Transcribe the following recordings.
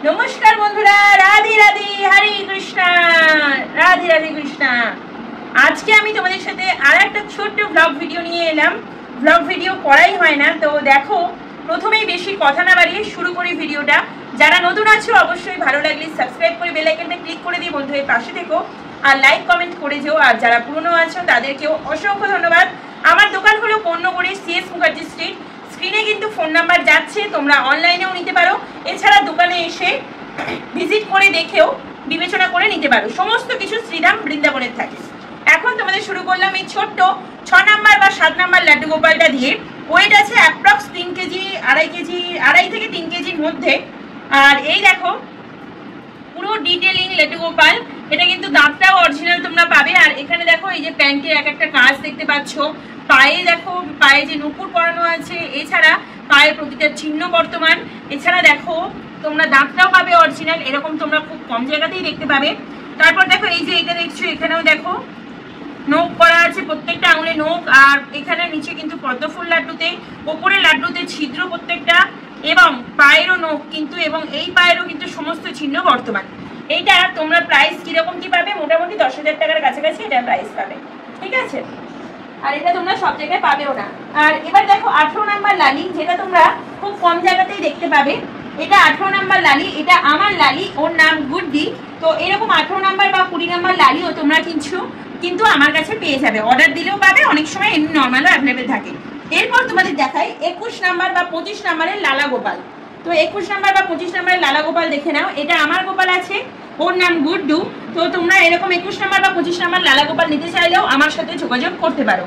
নমস্কার বন্ধুরা, রাধে রাধে, হরে কৃষ্ণা, রাধে রাধে কৃষ্ণা। আজকে আমি তোমাদের সাথে আর একটা ছোট্ট ব্লগ ভিডিও নিয়ে এলাম। ব্লগ ভিডিও করাই হয় না, তো দেখো প্রথমেই বেশি কথা না বাড়িয়ে শুরু করি ভিডিওটা। যারা নতুন আছো অবশ্যই ভালো লাগলে সাবস্ক্রাইব করে বেল আইকনটা ক্লিক করে দিয়ে বন্ধুদের পাশে থেকো আর লাইক কমেন্ট করে যেও। আর যারা পুরনো আছো তাদেরকেও অসংখ্য ধন্যবাদ। আমার দোকান হলো পণ্যগড়ি CS মুখার্জি স্ট্রিট। স্ক্রিনে কিন্তু ফোন নাম্বার যাচ্ছে, তোমরা অনলাইনেও নিতে পারো, এছাড়া দোকানে এসে ভিজিট করে দেখেও বিবেচনা করে নিতে পারো। সমস্ত কিছু শ্রীরাম বৃন্দাবনের থাকে। এখন তোমাদের শুরু করলাম এই ছোট্ট 6 নাম্বার বা 7 নাম্বার লাড্ডু গোপালটা দিয়ে। ওয়েট আছে অ্যাপ্রক্স 3 কেজি, আড়াই থেকে 3 কেজির মধ্যে। আর এই দেখো পুরো ডিটেলিং লাড্ডু গোপাল। এটা কিন্তু দাঁতটাও অরিজিনাল তোমরা পাবে। আর এখানে দেখো এই যে প্যান্টের এক একটা কাজ দেখতে পাচ্ছ, পায়ে দেখো পায়ে যে নুপুর পরানো আছে, এছাড়া পায়ের প্রতিটা চিহ্ন বর্তমান। এছাড়া দেখো তোমরা দাঁতটাও পাবে অরিজিনাল, এরকম তোমরা খুব কম জায়গাতেই দেখতে পাবে। তারপর দেখো এই যে এটা দেখছো, এখানেও দেখো নোক করা আছে, প্রত্যেকটা আঙুলে নোক। আর এখানে নিচে কিন্তু পদ্মফুল লাড্ডুতে, ওপরে লাড্ডুতে ছিদ্র প্রত্যেকটা, এবং পায়েরও নোক কিন্তু, এবং এই পায়েরও কিন্তু সমস্ত চিহ্ন বর্তমান। এইটা তোমরা প্রাইস কিরকম কি পাবে, মোটামুটি 10,000 টাকার কাছাকাছি এটা প্রাইস পাবে, ঠিক আছে। আর এটা তোমরা সব জায়গায় পাবেও না। আর এবার দেখো 18 নাম্বার লালি, যেটা তোমরা খুব কম জায়গাতেই দেখতে পাবে। এটা 18 নাম্বার লালি, এটা আমার লালি, ওর নাম গুড্ডি। তো এরকম 18 নাম্বার বা 20 নাম্বার লালিও তোমরা কিন্তু আমার কাছে পেয়ে যাবে, অর্ডার দিলেও পাবে, অনেক সময় এমনি নর্মালও অ্যাভেলেবেল থাকে। এরপর তোমাদের দেখাই 21 নাম্বার বা 25 নাম্বারের লালা গোপাল। তো 21 নাম্বার বা 25 নাম্বারের লালা গোপাল দেখে নাও। এটা আমার গোপাল আছে, ওর নাম গুড্ডু। তো তোমরা এরকম 21 নাম্বার বা 25 নাম্বার লালা গোপাল নিতে চাইলেও আমার সাথে যোগাযোগ করতে পারো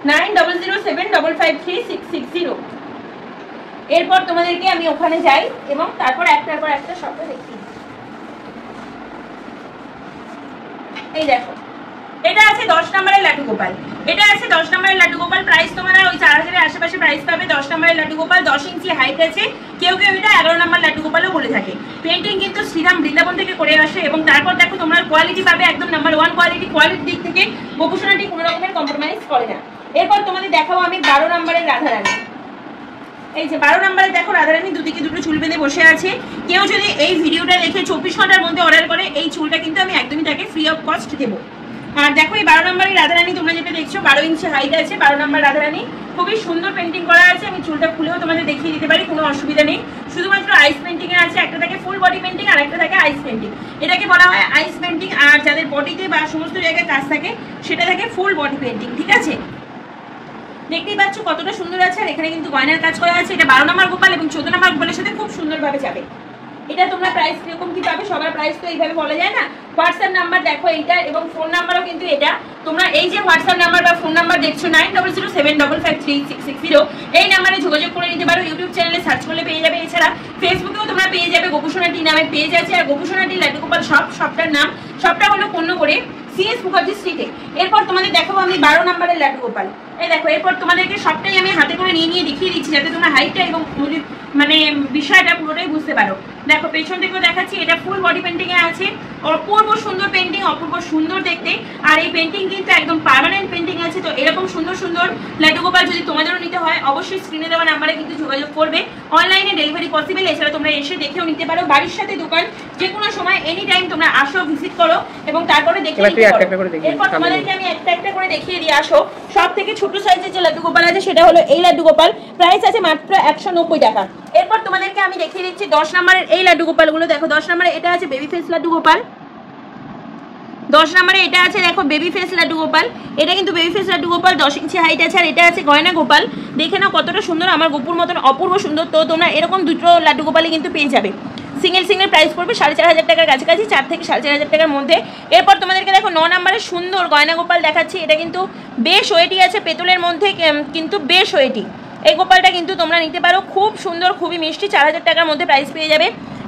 9007553660। এরপর তোমাদেরকে আমি ওখানে যাই এবং তারপর একটার পর একটা শব্দ দেখি। এই দেখো এটা আছে 10 নম্বরের লাড্ডু গোপাল। এটা আছে 10 নম্বরের লাড্ডু গোপাল। প্রাইস তোমরা ওই 4000 এর আশেপাশে প্রাইস পাবে। 10 নম্বরের লাড্ডু গোপাল, 10 ইঞ্চি হাইট আছে। কেউ কেউ এটা 11 নম্বর লাড্ডু গোপালও বলে থাকে। পেন্টিং কিন্তু শ্রীরাম বৃন্দাবন থেকে করে আসে। এবং তারপর দেখো তোমরা কোয়ালিটি পাবে একদম নাম্বার 1 কোয়ালিটি। কোয়ালিটির দিক থেকে গোপুসোনাটি কোনো রকমের কম্প্রোমাইজ করে না। এরপর তোমাদের দেখাবো আমি 12 নম্বরের রাধারানী। এই যে 12 নম্বরে দেখো রাধারানী দুদিকে দুটো চুল বেঁধে বসে আছে। কেউ যদি এই ভিডিওটা দেখে 24 ঘন্টার মধ্যে অর্ডার করে, এই চুলটা কিন্তু আমি একদমই তাকে ফ্রি অফ কস্ট দেবো। আর দেখো এই 12 নম্বরের রাধারানী তোমরা যেটা দেখছো, 12 ইঞ্চি হাইট আছে। 12 নম্বর রাধারানী খুবই সুন্দর পেন্টিং করা আছে। আমি চুলটা খুলেও তোমাদের দেখিয়ে দিতে পারি, কোনো অসুবিধা নেই। শুধুমাত্র আইস পেন্টিং এ আছে, একটা থাকে ফুল বডি পেন্টিং আর একটা থাকে আইস পেন্টিং। এটাকে বলা হয় আইস পেন্টিং। আর যাদের বডিতে বা সমস্ত জায়গায় কাজ থাকে সেটা থাকে ফুল বডি পেন্টিং, ঠিক আছে। দেখতেই পাচ্ছ কতটা সুন্দর আছে। আর এখানে কিন্তু গয়নার কাজ করা আছে। এটা 12 নম্বর গোপাল এবং 14 নম্বর গোপালের সাথে খুব সুন্দরভাবে যাবে। এটা তোমরা প্রাইস কিরকম কি পাবে, সবার প্রাইস তো এইভাবে বলা যায় না। হোয়াটসঅ্যাপ নাম্বার দেখো এইটা, এবং ফোন নাম্বারও কিন্তু এটা। তোমরা এই যে হোয়াটসঅ্যাপ নাম্বার বা ফোন নাম্বার দেখছো 9007553660, এই নাম্বারে যোগাযোগ করে নিতে পারো। ইউটিউব চ্যানেলে সার্চ করলে পেয়ে যাবে। এছাড়া ফেসবুকেও তোমরা পেয়ে যাবে, গোপুসোনাটি নামে পেজ আছে। আর গোপুসোনাটি লাড্ডু গোপাল শপটার নাম, শপটা হলো পণ্যগড়ে CS মুখার্জি স্ট্রিটে। এরপর তোমাদের দেখাবো আমি 12 নম্বরের লাড্ডু গোপাল। এই দেখো এরপর তোমাদেরকে সবটাই আমি হাতে করে নিয়ে দেখিয়ে দিচ্ছি, যাতে তোমরা হাইটটা এবং মানে বিষয়টা পুরোটাই বুঝতে পারো। দেখো পেছন থেকেও দেখাচ্ছি, এটা ফুল বডি পেন্টিং এ আছে। অপূর্ব সুন্দর পেন্টিং, অপূর্ব সুন্দর দেখতে। আর এই পেন্টিং কিন্তু একদম পার্মানেন্ট পেন্টিং আছে। তো এরকম সুন্দর সুন্দর লাড্ডু গোপাল যদি তোমাদেরও নিতে হয়, অবশ্যই স্ক্রিনে দেওয়া নাম্বারে কিন্তু যোগাযোগ করবে। অনলাইনে ডেলিভারি পসিবল। এছাড়া তোমরা এসে দেখেও নিতে পারো। বাড়ির সাথে দোকান, যে কোনো সময় এনি টাইম তোমরা আসো, ভিজিট করো এবং তারপরে দেখে নিতে পারো। এরপর তোমাদেরকে আমি একটা একটা করে দেখিয়ে দিয়ে আসো। সব থেকে ছোট সাইজের যে লাড্ডু গোপাল আছে সেটা হলো এই লাড্ডু গোপাল। প্রাইস আছে মাত্র 190 টাকা। এরপর তোমাদেরকে আমি দেখিয়ে দিচ্ছি 10 নম্বরের এই লাড্ডু গোপালগুলো। দেখো 10 নম্বরে এটা আছে বেবি ফেস লাড্ডু গোপাল। 10 নম্বরে এটা আছে দেখো বেবি ফেস লাড্ডু গোপাল। এটা কিন্তু বেবি ফেস লাড্ডু গোপাল, 10 ইঞ্চি হাইট আছে। আর এটা আছে গয়না গোপাল। দেখে নাও কতটা সুন্দর, আমার গোপুর মতন অপূর্ব সুন্দর। তো তোমরা এরকম দুটো লাড্ডু গোপালই কিন্তু পেয়ে যাবে। সিঙ্গেল প্রাইস পড়বে 4500 টাকার কাছাকাছি, 4 থেকে 4500 টাকার মধ্যে। এরপর তোমাদেরকে দেখো 9 নম্বরের সুন্দর গয়না গোপাল দেখাচ্ছি। এটা কিন্তু বেশ ওয়েটি আছে, পেতলের মধ্যে কিন্তু বেশ ওয়েটি। এই গোপালটা কিন্তু তোমরা নিতে পারো, খুব সুন্দর, খুবই মিষ্টি, 4000 টাকার মধ্যে প্রাইস পেয়ে যাবে।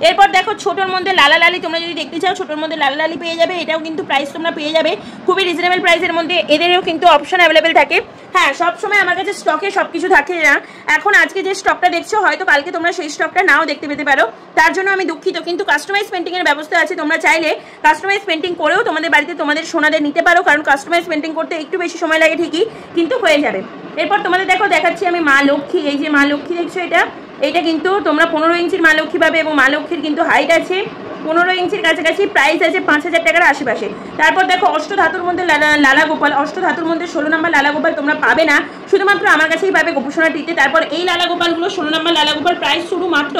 এরপর দেখো ছোটোর মধ্যে লালা লালি, তোমরা যদি দেখতে চাও ছোটোর মধ্যে লালা লালি পেয়ে যাবে। এটাও কিন্তু প্রাইস তোমরা পেয়ে যাবে খুবই রিজনেবল প্রাইসের মধ্যে। এদেরও কিন্তু অপশন অ্যাভেলেবেল থাকে। হ্যাঁ, সবসময় আমার কাছে স্টকে সব কিছু থাকে না। এখন আজকে যে স্টকটা দেখছো হয়তো কালকে তোমরা সেই স্টকটা নাও দেখতে পেতে পারো, তার জন্য আমি দুঃখিত। কিন্তু কাস্টমাইজ পেন্টিংয়ের ব্যবস্থা আছে। তোমরা চাইলে কাস্টমাইজ পেন্টিং করেও তোমাদের বাড়িতে তোমাদের সোনাদের নিতে পারো, কারণ কাস্টমাইজ পেন্টিং করতে একটু বেশি সময় লাগে ঠিকই, কিন্তু হয়ে যাবে। এরপর তোমাদের দেখাচ্ছি আমি মা লক্ষ্মী। এই যে মা লক্ষ্মী দেখছো, এটা এইটা কিন্তু তোমরা 15 ইঞ্চির মা লক্ষ্মী পাবে এবং মা লক্ষ্মীর কিন্তু হাইট আছে 15 ইঞ্চির কাছাকাছি, প্রাইস আছে 5000 টাকার আশেপাশে। তারপর দেখো অষ্টধাতুর মধ্যে লালা গোপাল, অষ্টধাতুর মধ্যে 16 নম্বর লালা গোপাল তোমরা পাবে না, শুধুমাত্র আমার কাছেই পাবে গোপুসোনা টিতে। তারপর এই লালা গোপালগুলো 16 নম্বর লালা গোপাল প্রাইস শুরু মাত্র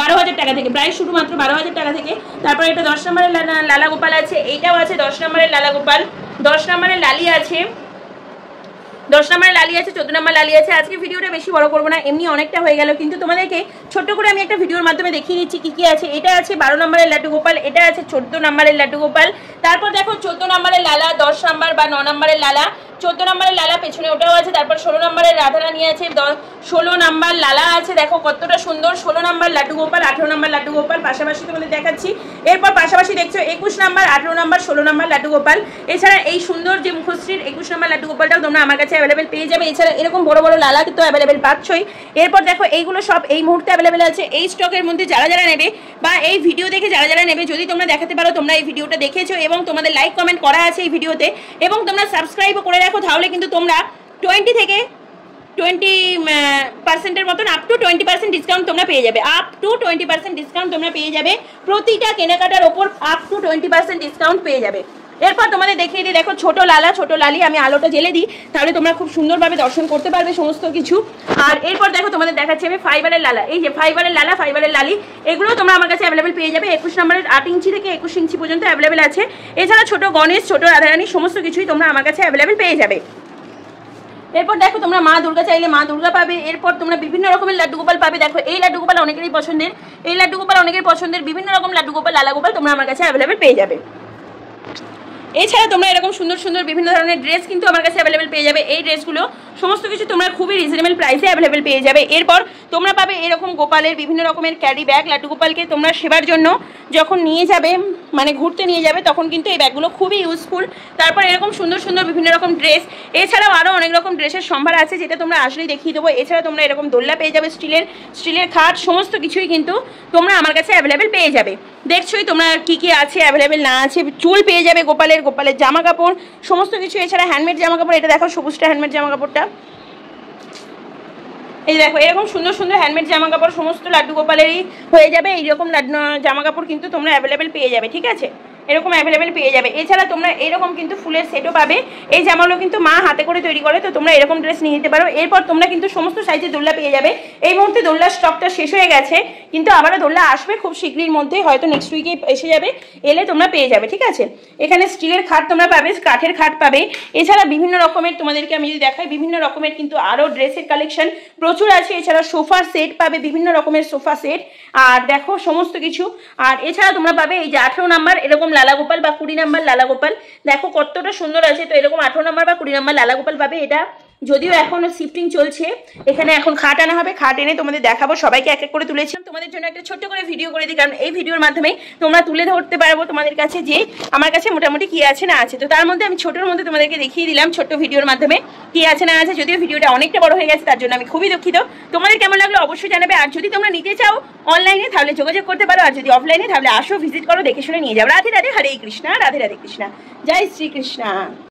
12,000 টাকা থেকে, প্রাইস শুরু মাত্র 12,000 টাকা থেকে। তারপর এটা 10 নম্বরের লালা গোপাল আছে, এইটাও আছে 10 নম্বরের লালা গোপাল, 10 নম্বরের লালি আছে, 10 নম্বরের লালি আছে, 14 নম্বর লালি আছে। আজকে ভিডিওটা বেশি বড় করবো না, এমনি অনেকটা হয়ে গেল, কিন্তু তোমাদেরকে ছোট্ট করে আমি একটা ভিডিওর মাধ্যমে দেখিয়ে দিচ্ছি কি কি আছে। এটা আছে 12 নম্বরের লাড্ডু গোপাল, এটা আছে 14 নম্বরের লাড্ডু গোপাল। তারপর দেখো 14 নম্বরের লালা, 10 নম্বর বা 9 নম্বরের লালা, 14 নম্বরের লালা পেছনে ওটাও আছে। তারপর 16 নম্বরের রাধারানী আছে, 16 নম্বর লালা আছে, দেখো কতটা সুন্দর, 16 নম্বর লাড্ডু গোপাল, 18 নম্বর লাড্ডু গোপাল পাশাপাশি তোমাদের দেখাচ্ছি। এরপর পাশাপাশি দেখছো 21 নম্বর, 18 নম্বর, 16 নম্বর লাড্ডু গোপাল। এছাড়া এই সুন্দর যে মুখশ্রীর 21 নম্বর লাড্ডু গোপালটাও তোমরা আমার কাছে অ্যাভেলেবেল পেয়ে যাবে। এছাড়া এরকম বড় বড় লালা কিন্তু অ্যাভেলেবেল পাচ্ছই। এরপর দেখো এইগুলো সব এই মুহূর্তে অ্যাভেলেবেল আছে। এই স্টকের মধ্যে যারা যারা নেবে বা এই ভিডিও দেখে যারা যারা নেবে, যদি তোমরা দেখাতে পারো তোমরা এই ভিডিওটা দেখেছো এবং তোমাদের লাইক কমেন্ট করা আছে এই ভিডিওতে এবং তোমরা সাবস্ক্রাইবও করে রাখো, তাহলে কিন্তু তোমরা 20 থেকে 20% মতন আপ টু 20% ডিসকাউন্ট তোমরা পেয়ে যাবে, আপ টু 20% ডিসকাউন্ট তোমরা পেয়ে যাবে, প্রতিটা কেনাকাটার ওপর আপ টু 20% ডিসকাউন্ট পেয়ে যাবে। এরপর তোমাদের দেখিয়ে দিই, দেখো ছোট লালা, ছোট লালি, আমি আলোটা জ্বেলে দিই তাহলে তোমরা খুব সুন্দরভাবে দর্শন করতে পারবে সমস্ত কিছু। আর এরপর দেখো তোমাদের দেখাচ্ছি আমি ফাইবারের লালা, এই যে ফাইবারের লালা, ফাইবারের লালি, এগুলো তোমরা আমার কাছে অ্যাভেলেবেল পেয়ে যাবে। 21 নম্বরের 8 ইঞ্চি থেকে 21 ইঞ্চি পর্যন্ত অ্যাভেলেবেল আছে। এছাড়া ছোট গণেশ, ছোট রাধারানী সমস্ত কিছুই তোমরা আমার কাছে অ্যাভেলেবেল পেয়ে যাবে। এরপর দেখো তোমরা মা দুর্গা চাইলে মা দুর্গা পাবে। এরপর তোমরা বিভিন্ন রকমের লাড্ডু গোপাল পাবে। দেখো এই লাড্ডু গোপাল অনেকেরই পছন্দের, এই লাড্ডু গোপাল অনেকের পছন্দের, বিভিন্ন রকম লাড্ডু গোপাল, লালা গোপাল তোমরা আমার কাছে অ্যাভেলেবেল পেয়ে যাবে। এছাড়া তোমরা এরকম সুন্দর সুন্দর বিভিন্ন ধরনের ড্রেস কিন্তু আমার কাছে অ্যাভেলেবেল পেয়ে যাবে। এই ড্রেসগুলো সমস্ত কিছু তোমরা খুবই রিজনেবল প্রাইসে অ্যাভেলেবেল পেয়ে যাবে। এরপর তোমরা পাবে এরকম গোপালের বিভিন্ন রকমের ক্যারি ব্যাগ, লাড্ডু গোপালকে তোমরা সেবার জন্য যখন নিয়ে যাবে, মানে ঘুরতে নিয়ে যাবে, তখন কিন্তু এই ব্যাগগুলো খুবই ইউজফুল। তারপর এরকম সুন্দর সুন্দর বিভিন্ন রকম ড্রেস, এছাড়াও আরও অনেক রকম ড্রেসের সম্ভার আছে যেটা তোমরা আসলেই দেখিয়ে দেবো। এছাড়া তোমরা এরকম দোল্লা পেয়ে যাবে, স্টিলের খাট, সমস্ত কিছুই কিন্তু তোমরা আমার কাছে অ্যাভেলেবেল পেয়ে যাবে। দেখছোই তোমরা কি কি আছে অ্যাভেলেবেল না আছে। চুল পেয়ে যাবে গোপালের, গোপালের জামা কাপড় সমস্ত কিছু। এছাড়া হ্যান্ডমেড জামা কাপড়, এটা দেখো সবুজটা হ্যান্ডমেড জামা কাপড়টা, এই দেখো এরকম সুন্দর সুন্দর হ্যান্ডমেড জামা কাপড় সমস্ত লাড্ডু গোপালেরই হয়ে যাবে। এইরকম জামা কাপড় কিন্তু তোমরা অ্যাভেলেবেল পেয়ে যাবে, ঠিক আছে, এরকম অ্যাভেলেবেল পেয়ে যাবে। এছাড়া তোমরা এরকম কিন্তু ফুলের সেটও পাবে। এই জামাগুলো কিন্তু মা হাতে করে তৈরি করে, তো তোমরা এরকম ড্রেস নিয়ে নিতে পারো। এরপর তোমরা কিন্তু সমস্ত সাইজের দোল্লা পেয়ে যাবে। এই মুহূর্তে দোল্লার স্টকটা শেষ হয়ে গেছে, কিন্তু আবারও দোল্লা আসবে খুব শীঘ্রই মধ্যে, হয়তো নেক্সট উইকে এসে যাবে, এলে তোমরা পেয়ে যাবে, ঠিক আছে। এখানে স্টিলের খাট তোমরা পাবে, কাঠের খাট পাবে। এছাড়া বিভিন্ন রকমের তোমাদেরকে আমি যদি দেখাই, বিভিন্ন রকমের কিন্তু আরও ড্রেসের কালেকশন প্রচুর আছে। এছাড়া সোফার সেট পাবে, বিভিন্ন রকমের সোফা সেট, আর দেখো সমস্ত কিছু। আর এছাড়া তোমরা পাবে এই যে 18 নাম্বার এরকম লালা গোপাল বা 20 নাম্বার লালা গোপাল, দেখো কতটা সুন্দর আছে। তো এরকম 18 নাম্বার বা 20 নাম্বার লালা গোপাল পাবে। এটা যদিও এখনো শিফটিং চলছে, এখানে এখন খাট আনা হবে, খাট এনে তোমাদের দেখাবো, সবাইকে এক এক করে তুলেছিলাম। তোমাদের জন্য একটা ছোট্ট করে ভিডিও করে দিই, কারণ এই ভিডিওর মাধ্যমে তোমরা তুলে ধরতে পারবো তোমাদের কাছে যে আমার কাছে মোটামুটি কি আছে না আছে। তো তার মধ্যে আমি ছোটোর মধ্যে তোমাদেরকে দেখিয়ে দিলাম ছোট্ট ভিডিওর মাধ্যমে কি আছে না আছে। যদিও ভিডিওটা অনেকটা বড় হয়ে গেছে, তার জন্য আমি খুবই দুঃখিত। তোমাদের কেমন লাগলো অবশ্যই জানাবে। আর যদি তোমরা নিতে চাও অনলাইনে তাহলে যোগাযোগ করতে পারো, আর যদি অফলাইনে তাহলে আসো, ভিজিট করো, দেখে শুনে নিয়ে যাও। রাধে রাধে, হরে কৃষ্ণা, রাধে রাধে কৃষ্ণা, জয় শ্রীকৃষ্ণা।